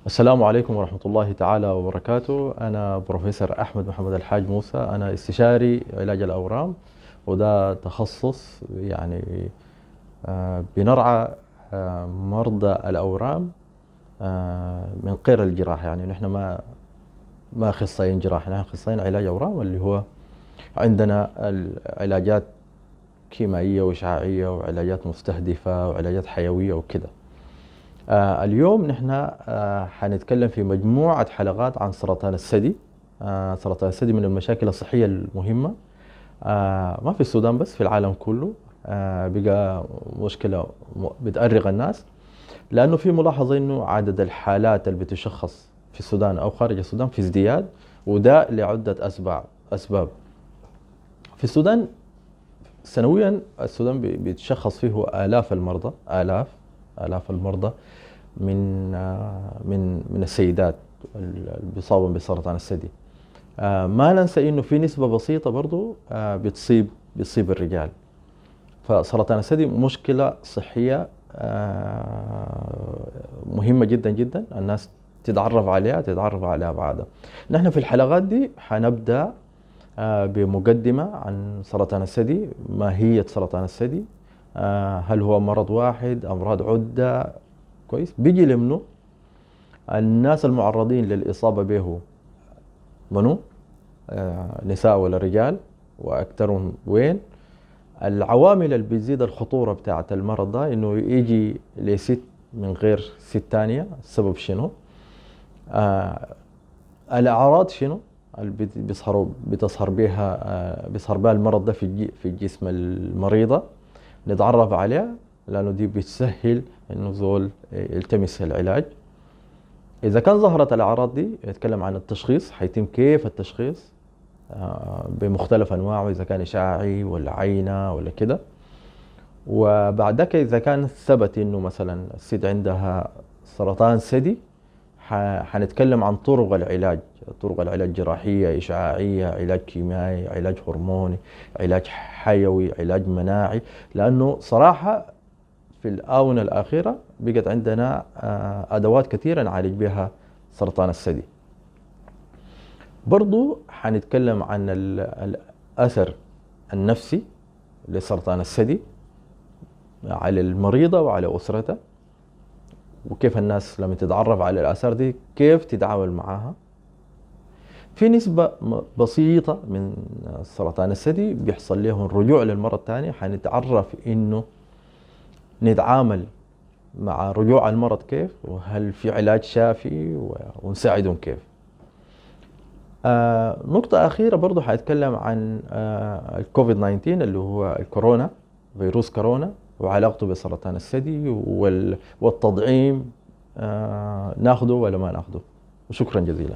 السلام عليكم ورحمة الله تعالى وبركاته. أنا بروفيسور أحمد محمد الحاج موسى، أنا استشاري علاج الأورام، وده تخصص بنرعى مرضى الأورام من غير الجراحة. يعني نحن ما أخصائيين جراحة، نحن أخصائيين علاج أورام، اللي هو عندنا العلاجات كيميائية وإشعاعية وعلاجات مستهدفة وعلاجات حيوية وكده. اليوم نحن حنتكلم في مجموعة حلقات عن سرطان الثدي. سرطان الثدي من المشاكل الصحية المهمة، ما في السودان بس، في العالم كله. بقى مشكلة بتأرق الناس، لأنه في ملاحظة إنه عدد الحالات اللي بتشخص في السودان أو خارج السودان في ازدياد، وده لعدة أسباب. في السودان سنويا السودان بيتشخص فيه آلاف المرضى، آلاف المرضى من السيدات اللي بيصابوا بسرطان الثدي. ما ننسى انه في نسبة بسيطة برضو بتصيب الرجال. فسرطان الثدي مشكلة صحية مهمة جدا جدا، الناس تتعرف على أبعادها. نحن في الحلقات دي حنبدأ بمقدمة عن سرطان الثدي، ماهية سرطان الثدي، هل هو مرض واحد، أمراض عدة، كويس، بيجي لمنه، الناس المعرضين للإصابة به منو، نساء ولا رجال، وأكثرهم وين، العوامل اللي بتزيد الخطورة بتاعة المرض ده، إنه يجي لست من غير ست تانية، السبب شنو، الأعراض شنو اللي بيظهر بها المرض ده في جسم المريضة، نتعرف عليها، لأنه دي بتسهل إنه زول يلتمس العلاج. إذا كان ظهرت الأعراض دي، نتكلم عن التشخيص، حيتم كيف التشخيص بمختلف أنواعه، إذا كان إشعاعي ولا عينة ولا كده. وبعد ذلك إذا كان ثبت إنه مثلا الست عندها سرطان ثدي، حنتكلم عن طرق العلاج جراحية، إشعاعية، علاج كيميائي، علاج هرموني، علاج حيوي، علاج مناعي. لأنه صراحة في الآونة الأخيرة بقت عندنا أدوات كثيرة نعالج بها سرطان الثدي. برضو حنتكلم عن الأثر النفسي لسرطان الثدي على المريضة وعلى أسرتها، وكيف الناس لما تتعرف على الآثار دي كيف تتعامل معها. في نسبة بسيطة من سرطان الثدي بيحصل لهم رجوع للمرة الثانية، حنتعرف إنه نتعامل مع رجوع المرض كيف، وهل في علاج شافي، ونساعدهم كيف. نقطة أخيرة برضو حأتكلم عن الكوفيد 19 اللي هو الكورونا، فيروس كورونا، وعلاقته بسرطان الثدي، والتضعيم ناخده ولا ما ناخده. وشكرا جزيلا.